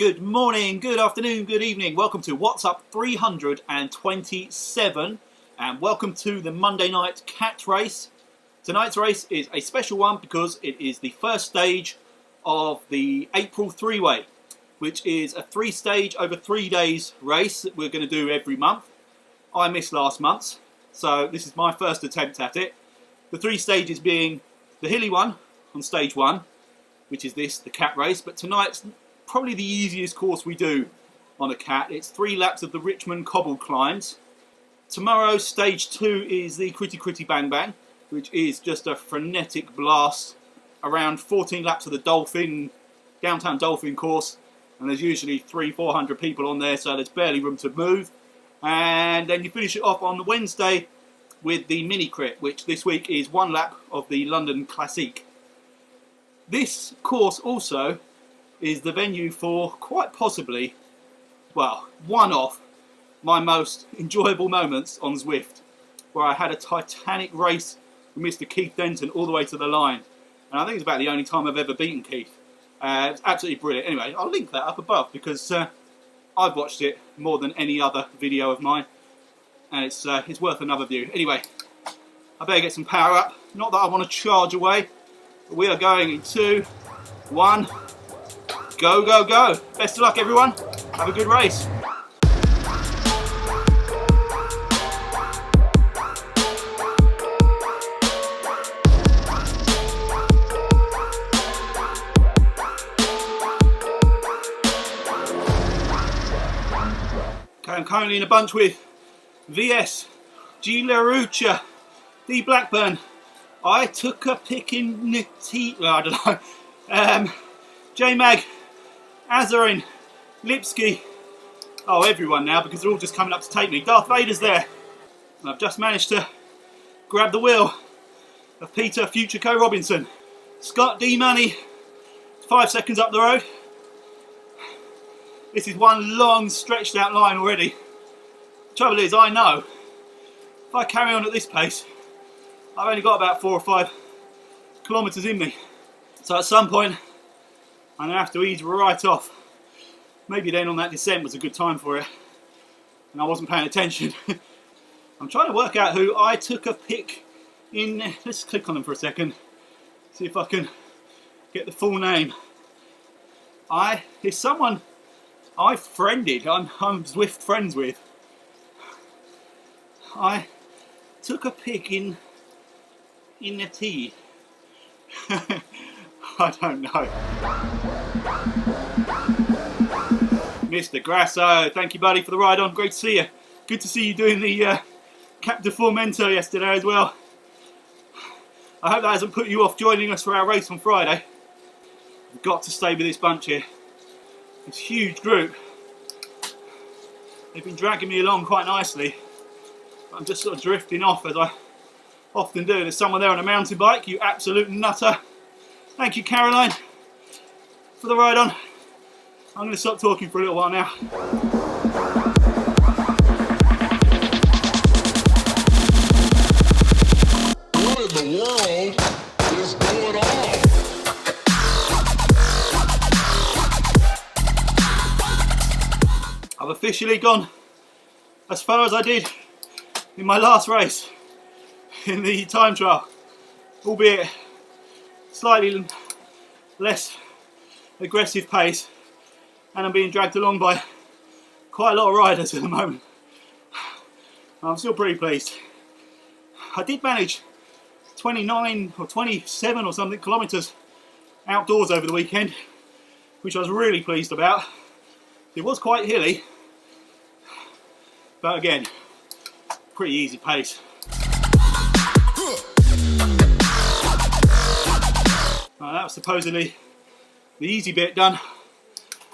Good morning, good afternoon, good evening. Welcome to What's Up 327 and welcome to the Monday night KATT Race. Tonight's race is a special one because it is the first stage of the April three-way, which is a three-stage over 3 days race that we're going to do every month. I missed last month's, so this is my first attempt at it. The three stages being the hilly one on stage one, which is this, the KATT Race, but tonight's probably the easiest course we do on a KATT. It's 3 laps of the Richmond cobble climbs. Tomorrow, stage 2 is the Critty Critty Bang Bang, which is just a frenetic blast around 14 laps of the downtown Dolphin course, and there's usually 300-400 people on there, so there's barely room to move. And then you finish it off on the Wednesday with the MiniCrit, which this week is 1 lap of the London Classique. This course also is the venue for quite possibly, well, one of my most enjoyable moments on Zwift, where I had a titanic race with Mr. Keith Denton all the way to the line. And I think it's about the only time I've ever beaten Keith. It's absolutely brilliant. Anyway, I'll link that up above because I've watched it more than any other video of mine, and it's worth another view. Anyway, I better get some power up. Not that I want to charge away, but we are going in 2, 1, go, go, go. Best of luck, everyone. Have a good race. Okay, I'm currently in a bunch with VS, G. LaRuccia, D. Blackburn. I took a pick in Nitty, I don't know, J. Mag, Azarin, Lipsky, oh everyone now because they're all just coming up to take me. Darth Vader's there, and I've just managed to grab the wheel of Peter Future Co Robinson. Scott D. Money, 5 seconds up the road. This is one long stretched out line already. The trouble is, I know if I carry on at this pace, I've only got about 4 or 5 kilometres in me. So at some point, I'm going to have to ease right off. Maybe then on that descent was a good time for it, and I wasn't paying attention. I'm trying to work out who I took a pick in. Let's click on them for a second, see if I can get the full name. It's someone I friended, I'm Zwift friends with. I took a pick in a tea. I don't know. Mr. Grasso, thank you buddy for the ride on, great to see you. Good to see you doing the Cap de Formento yesterday as well. I hope that hasn't put you off joining us for our race on Friday. We've got to stay with this bunch here. This huge group. They've been dragging me along quite nicely. I'm just sort of drifting off as I often do. There's someone there on a mountain bike, you absolute nutter. Thank you, Caroline, for the ride on. I'm going to stop talking for a little while now. What in the world is going on? I've officially gone as far as I did in my last race in the time trial, albeit slightly less aggressive pace, and I'm being dragged along by quite a lot of riders at the moment. I'm still pretty pleased. I did manage 29 or 27 or something kilometres outdoors over the weekend, which I was really pleased about. It was quite hilly, but again, pretty easy pace. That was supposedly the easy bit done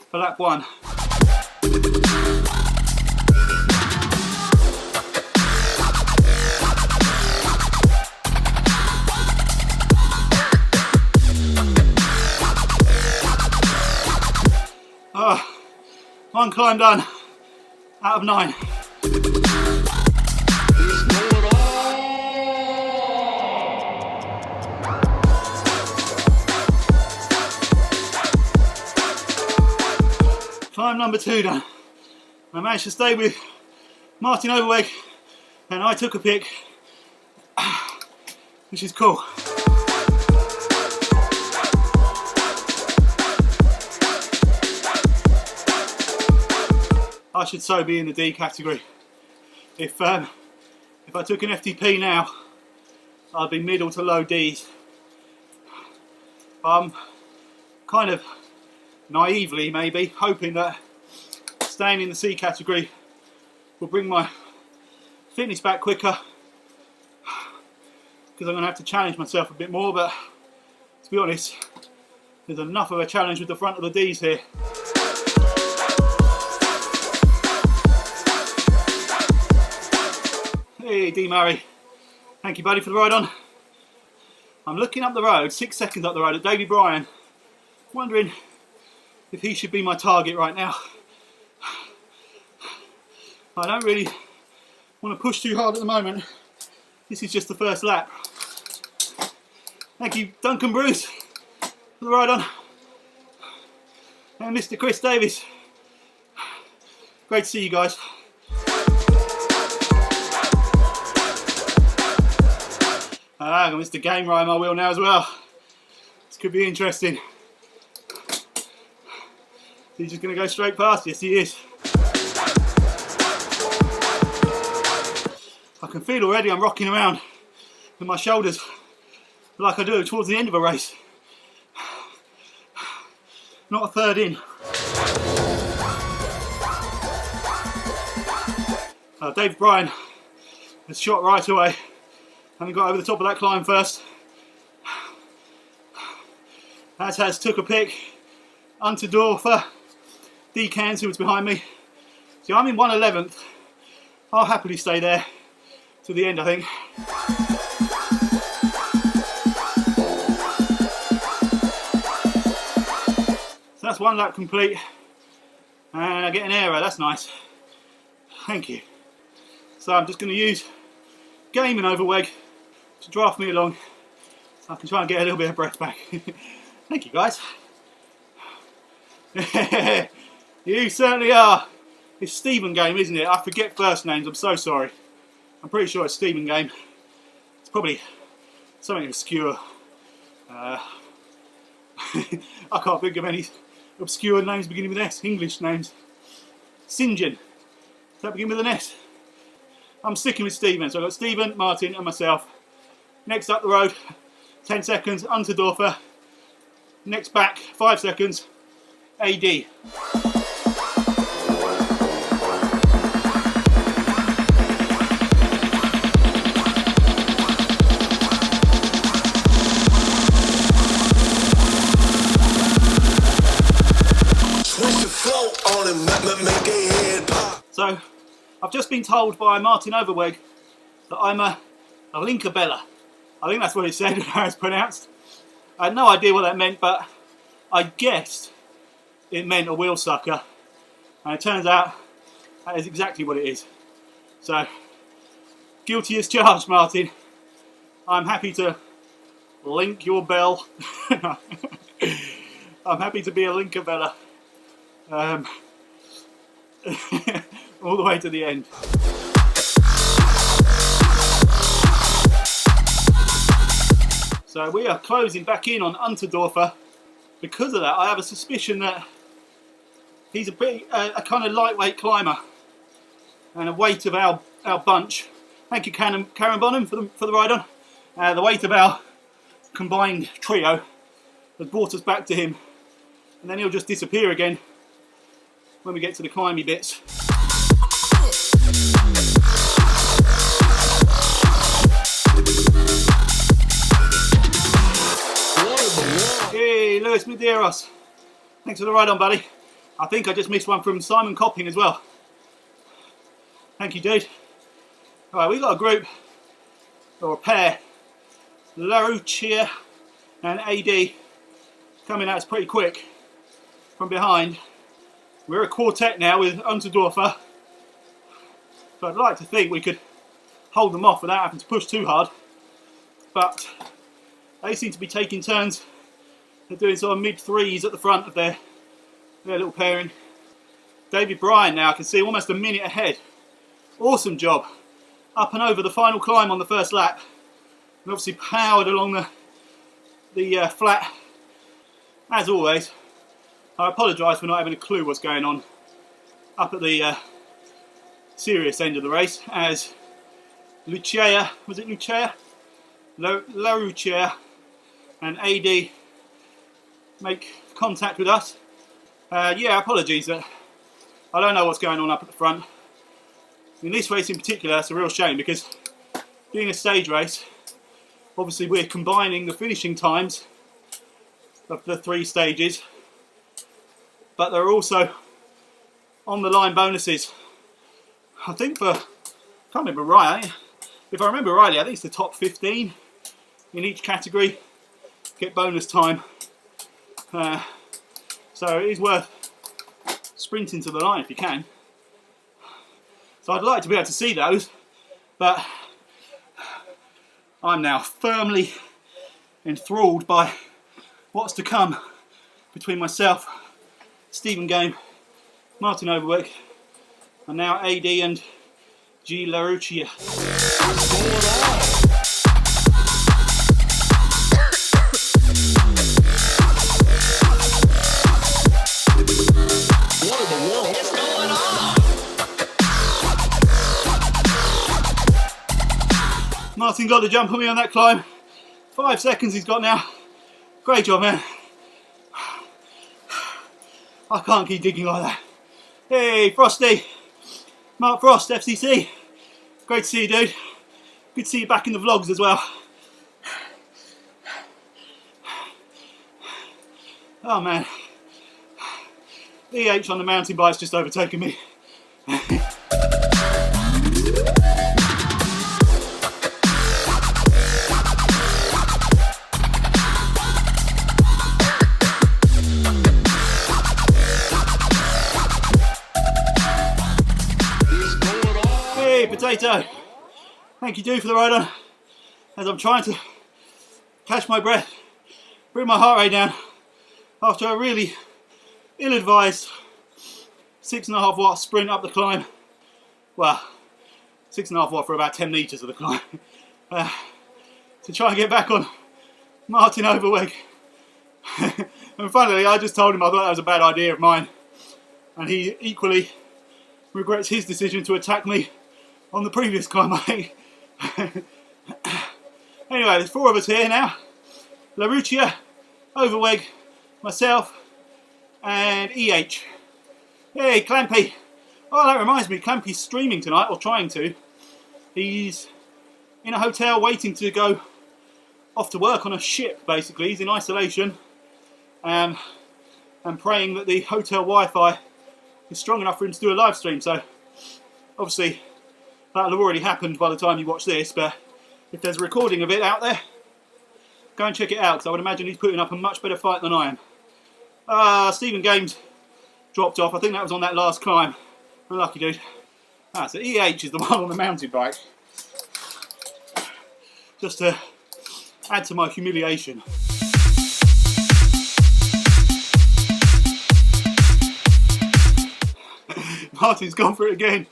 for lap 1. One climb done out of 9. Climb number 2 done. I managed to stay with Martin Overweg and I took a pick, which is cool. I should so be in the D category. If I took an FTP now, I'd be middle to low Ds. I'm kind of naively maybe hoping that staying in the C category will bring my fitness back quicker, because I'm going to have to challenge myself a bit more, but to be honest, there's enough of a challenge with the front of the Ds here. Hey D Murray, thank you buddy for the ride on. I'm looking up the road, 6 seconds up the road at Davy Bryan, wondering if he should be my target right now. I don't really want to push too hard at the moment. This is just the first lap. Thank you Duncan Bruce for the ride on. And Mr. Chris Davis. Great to see you guys. I'm going to Mr. Game Ride my wheel now as well. This could be interesting. He's just going to go straight past. Yes, he is. I can feel already I'm rocking around with my shoulders like I do towards the end of a race. Not a third in. Dave Bryan has shot right away. Having got over the top of that climb first. As has took a pick. Unterdorfer. Decans, who was behind me. See, I'm in 111th. I'll happily stay there to the end, I think. So that's one lap complete. And I get an error, that's nice. Thank you. So I'm just going to use Game and Overweg to draft me along so I can try and get a little bit of breath back. Thank you guys. You certainly are. It's Stephen Game, isn't it? I forget first names, I'm so sorry. I'm pretty sure it's Stephen Game. It's probably something obscure. I can't think of any obscure names beginning with S, English names. St. John, does that begin with an S? I'm sticking with Stephen, so I've got Stephen, Martin and myself. Next up the road, 10 seconds, Unterdorfer. Next back, 5 seconds, AD. So, I've just been told by Martin Overweg that I'm a Linkabella. I think that's what it said, how it's pronounced. I had no idea what that meant, but I guessed it meant a wheel sucker. And it turns out that is exactly what it is. So, guilty as charged, Martin. I'm happy to link your bell. I'm happy to be a Linkabella. All the way to the end. So we are closing back in on Unterdorfer. Because of that, I have a suspicion that he's a kind of lightweight climber, and a weight of our bunch. Thank you, Karen Bonham, for the ride on. The weight of our combined trio has brought us back to him, and then he'll just disappear again when we get to the climby bits. Hey, Lewis Medeiros. Thanks for the ride on, buddy. I think I just missed one from Simon Copping as well. Thank you, dude. Alright, we've got a group, or a pair, Larouchia and AD, coming at us pretty quick from behind. We're a quartet now with Unterdorfer, so I'd like to think we could hold them off without having to push too hard, but they seem to be taking turns. They're doing sort of mid-threes at the front of their little pairing. David Bryan now, I can see almost a minute ahead. Awesome job. Up and over the final climb on the first lap. And obviously powered along the flat. As always, I apologise for not having a clue what's going on up at the serious end of the race, as Lucia, was it Lucia? LaRucia and AD make contact with us. Yeah, apologies that I don't know what's going on up at the front. In this race in particular, it's a real shame because being a stage race, obviously we're combining the finishing times of the 3 stages, but there are also on the line bonuses. I think I can't remember right, if I remember rightly, I think it's the top 15 in each category get bonus time. So it is worth sprinting to the line if you can. So I'd like to be able to see those, but I'm now firmly enthralled by what's to come between myself, Stephen Game, Martin Overwick, and now AD and G. LaRucia. Martin got the jump on me on that climb. 5 seconds he's got now. Great job, man. I can't keep digging like that. Hey, Frosty. Mark Frost, FCC. Great to see you, dude. Good to see you back in the vlogs as well. Oh, man. EH on the mountain bike's just overtaken me. Potato, thank you, dude, for the ride on. As I'm trying to catch my breath, bring my heart rate down after a really ill-advised 6.5 watt sprint up the climb. Well, 6.5 watt for about 10 meters of the climb. To try and get back on Martin Overweg. And finally, I just told him I thought that was a bad idea of mine, and he equally regrets his decision to attack me on the previous climb, I think. Anyway, there's 4 of us here now. LaRucia, Overweg, myself, and EH. Hey, Clampy. Oh, that reminds me, Clampy's streaming tonight, or trying to. He's in a hotel waiting to go off to work on a ship, basically. He's in isolation, and praying that the hotel Wi-Fi is strong enough for him to do a live stream. So, obviously, that'll have already happened by the time you watch this, but if there's a recording of it out there, go and check it out, because I would imagine he's putting up a much better fight than I am. Stephen Games dropped off. I think that was on that last climb. Unlucky, dude. So EH is the one on the mountain bike. Just to add to my humiliation. Martin's gone for it again.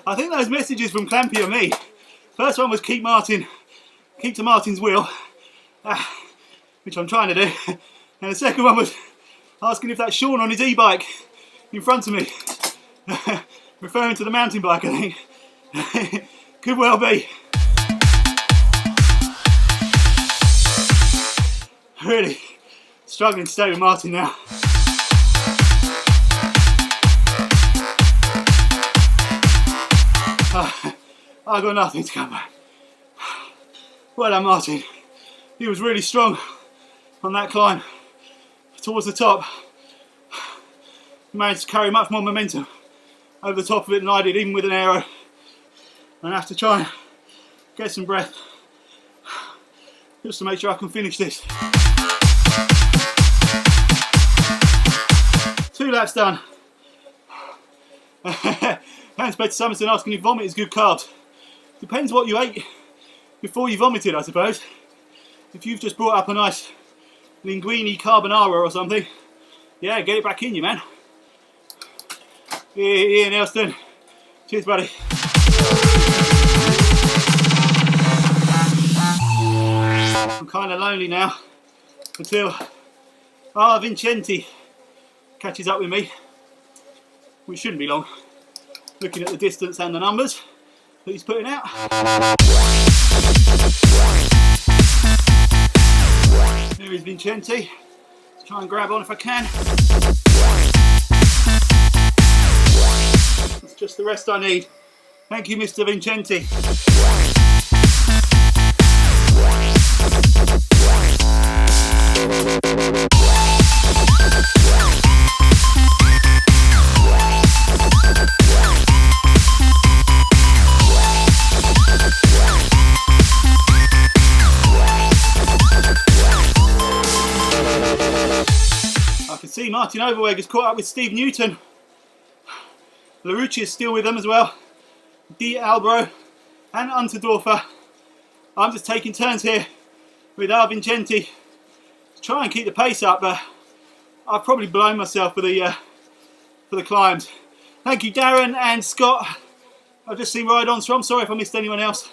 I think those messages from Clampy are me. First one was keep to Martin's will, which I'm trying to do. And the second one was asking if that's Sean on his e-bike in front of me. Referring to the mountain bike, I think. Could well be. Really struggling to stay with Martin now. I got nothing to come back. Well done, Martin. He was really strong on that climb towards the top. He managed to carry much more momentum over the top of it than I did, even with an aero. And I have to try and get some breath just to make sure I can finish this. 2 laps done. Thanks, Peter Summerson, asking if vomit is good carbs. Depends what you ate before you vomited, I suppose. if you've just brought up a nice linguine carbonara or something, yeah, get it back in you, man. Ian Elston, cheers, buddy. I'm kind of lonely now until Vincenti catches up with me, which shouldn't be long, looking at the distance and the numbers that he's putting out. Here is Vincenti. Let's try and grab on if I can. That's just the rest I need. Thank you, Mr. Vincenti. See, Martin Overweg has caught up with Steve Newton. Larucci is still with them as well. D. Albro and Unterdorfer. I'm just taking turns here with Vincenti to try and keep the pace up, but I've probably blown myself for the climbs. Thank you, Darren and Scott. I've just seen ride-ons from. Sorry if I missed anyone else.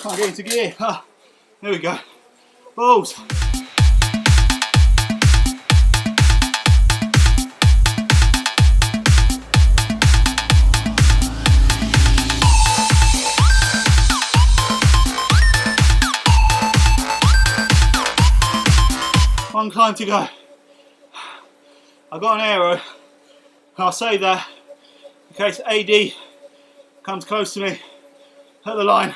Can't get into gear. Ah, there we go. Balls. One climb to go. I've got an aero. I'll save that in case AD comes close to me at the line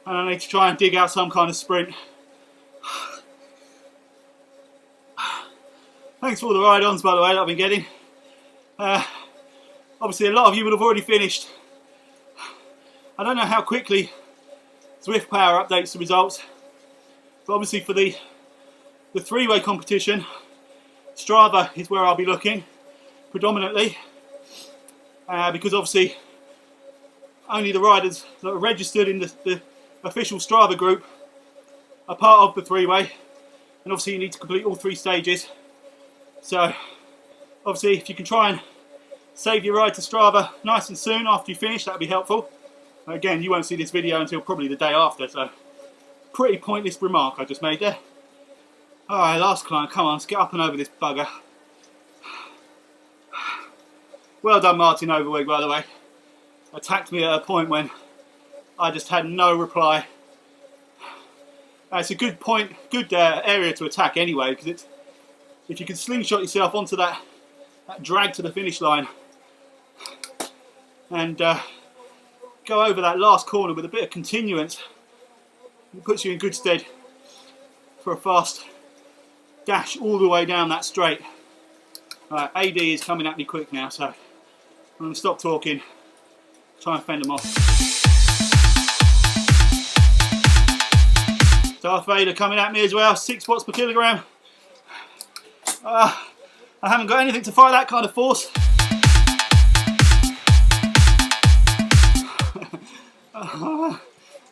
and I need to try and dig out some kind of sprint. Thanks for all the ride-ons, by the way, that I've been getting. Obviously, a lot of you would have already finished. I don't know how quickly Zwift Power updates the results, but obviously for the three-way competition, Strava is where I'll be looking predominantly, because obviously only the riders that are registered in the official Strava group are part of the three-way, and obviously you need to complete all 3 stages. So obviously if you can try and save your ride to Strava nice and soon after you finish, that'd be helpful. Again, you won't see this video until probably the day after, so pretty pointless remark I just made there. Alright, last climb, come on, let's get up and over this bugger. Well done, Martin Overweg, by the way. Attacked me at a point when I just had no reply. It's a good point, good area to attack anyway, because it's, if you can slingshot yourself onto that drag to the finish line and go over that last corner with a bit of continuance, it puts you in good stead for a fast dash all the way down that straight. Right, AD is coming at me quick now, so I'm going to stop talking, try and fend them off. Darth Vader coming at me as well, 6 watts per kilogram. I haven't got anything to fight that kind of force.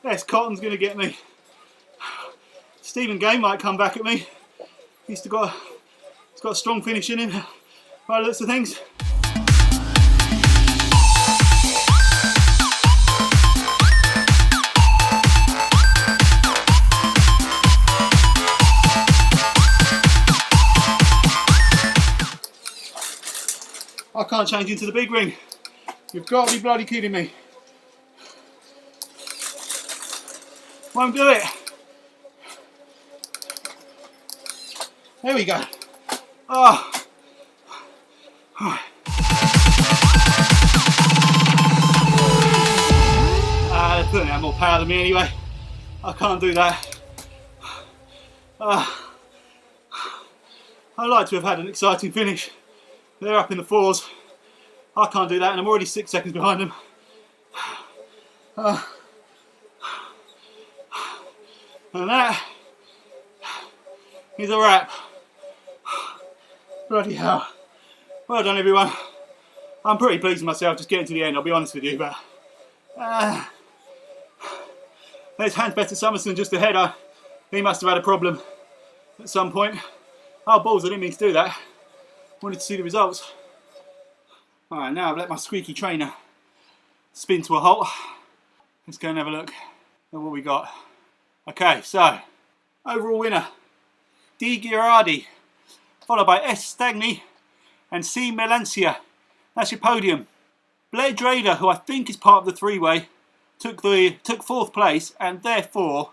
Yes, Cotton's going to get me. Stephen Gay might come back at me. He's got a strong finish in him, by the looks of things. I can't change into the big ring. You've got to be bloody kidding me. Won't do it. There we go. Oh. They're putting out more power than me anyway. I can't do that. I'd like to have had an exciting finish. They're up in the 4s. I can't do that, and I'm already 6 seconds behind them. And that is a wrap. Bloody hell. Well done, everyone. I'm pretty pleased with myself just getting to the end, I'll be honest with you, but there's Hans-Petter Summerson just ahead. He must have had a problem at some point. Oh balls, I didn't mean to do that. Wanted to see the results. Alright, now I've let my squeaky trainer spin to a halt. Let's go and have a look at what we got. Okay, so overall winner D. Girardi, followed by S. Stagni and C. Melancia. That's your podium. Blair Drader, who I think is part of the three-way, took 4th place, and therefore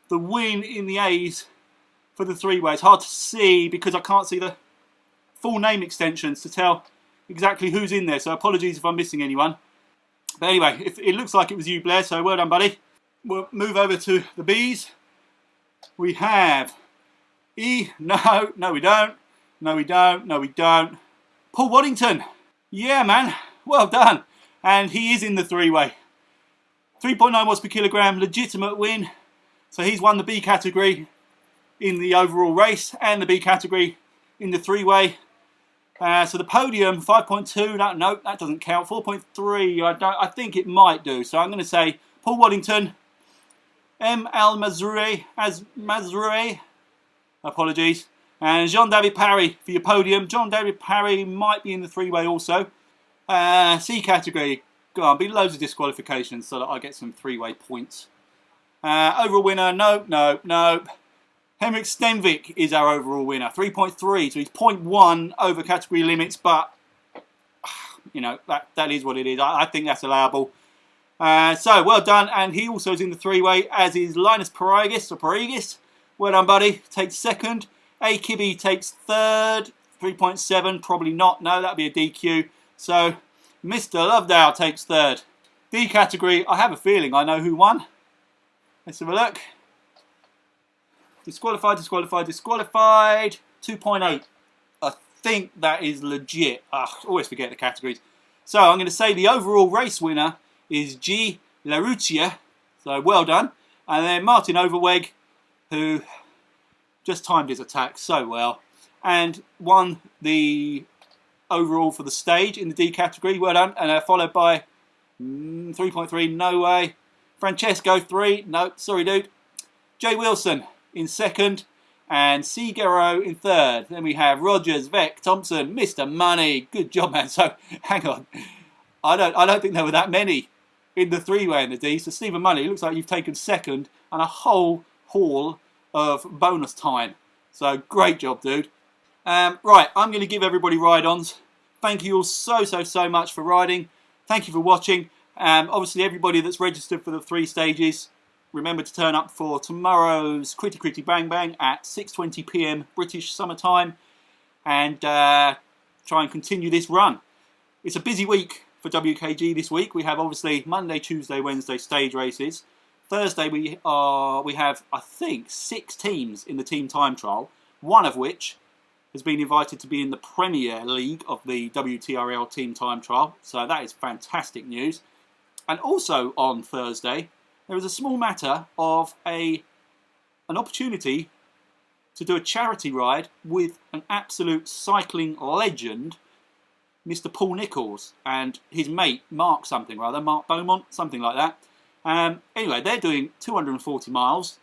the win in the A's for the three-way. It's hard to see because I can't see the full name extensions to tell exactly who's in there, so apologies if I'm missing anyone. But anyway, it looks like it was you, Blair, so well done, buddy. We'll move over to the B's. We have E. No, we don't. No, we don't. Paul Waddington. Yeah, man. Well done. And he is in the three-way. 3.9 watts per kilogram, legitimate win. So he's won the B category in the overall race and the B category in the three-way. So the podium, 5.2. No, that doesn't count. 4.3. I think it might do. So I'm going to say Paul Waddington, M. Al Mazroui, apologies, and Jean-David Parry for your podium. Jean-David Parry might be in the three-way also. C category, go on, be loads of disqualifications so that I get some three-way points. Overall winner, no. Henrik Stenvik is our overall winner, 3.3, so he's 0.1 over category limits, but you know, that is what it is. I think that's allowable. So well done, and he also is in the three-way, as is Linus Paraigis. Well done, buddy. Takes 2nd. A. Kibbe takes 3rd. 3.7, probably not. No, that'd be a DQ. So Mr. Lovedale takes 3rd. D category, I have a feeling I know who won. Let's have a look. Disqualified. 2.8. I think that is legit. I always forget the categories. So I'm going to say the overall race winner is G. Laruccia. So well done. And then Martin Overweg, who just timed his attack so well and won the overall for the stage in the D category. Well done. And followed by 3.3, no way. Francesco, 3, no, sorry dude. Jay Wilson in 2nd and C. Guerrero in 3rd. Then we have Rogers, Vec, Thompson, Mr. Money. Good job, man. So hang on. I don't think there were that many in the three-way in the D. So Stephen Money, it looks like you've taken 2nd and a whole haul of bonus time. So great job, dude. Right, I'm going to give everybody ride-ons. Thank you all so much for riding. Thank you for watching. Obviously, everybody that's registered for the 3 stages, remember to turn up for tomorrow's Critty Critty Bang Bang at 6:20 PM British summer time, and try and continue this run. It's a busy week for WKG this week. We have obviously Monday, Tuesday, Wednesday stage races. Thursday we have, I think, 6 teams in the team time trial, one of which has been invited to be in the Premier League of the WTRL team time trial. So that is fantastic news. And also on Thursday, there is a small matter of an opportunity to do a charity ride with an absolute cycling legend, Mr. Paul Nicholls, and his mate, Mark Beaumont, something like that. Anyway, they're doing 240 miles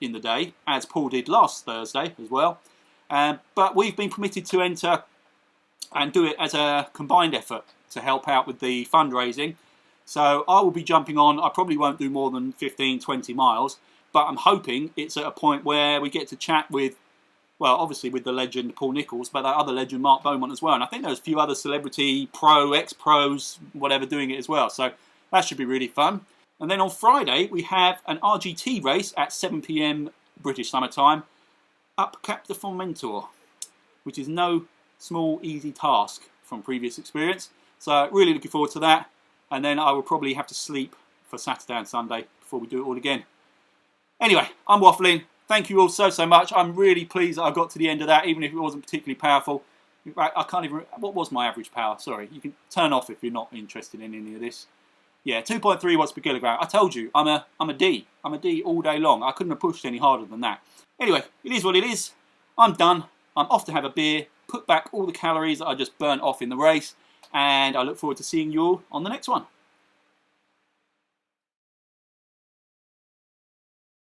in the day, as Paul did last Thursday as well. But we've been permitted to enter and do it as a combined effort to help out with the fundraising. So I will be jumping on. I probably won't do more than 15, 20 miles, but I'm hoping it's at a point where we get to chat with, well, obviously with the legend Paul Nicholls, but that other legend Mark Beaumont as well. And I think there's a few other celebrity ex-pros, whatever, doing it as well. So that should be really fun. And then on Friday, we have an RGT race at 7 PM British Summer Time up Cap de Formentor, which is no small, easy task from previous experience. So really looking forward to that. And then I will probably have to sleep for Saturday and Sunday before we do it all again. Anyway, I'm waffling. Thank you all so much. I'm really pleased that I got to the end of that, even if it wasn't particularly powerful. I can't even... What was my average power? Sorry, you can turn off if you're not interested in any of this. Yeah, 2.3 watts per kilogram. I told you, I'm a D. I'm a D all day long. I couldn't have pushed any harder than that. Anyway, it is what it is. I'm done. I'm off to have a beer, put back all the calories that I just burnt off in the race, and I look forward to seeing you all on the next one.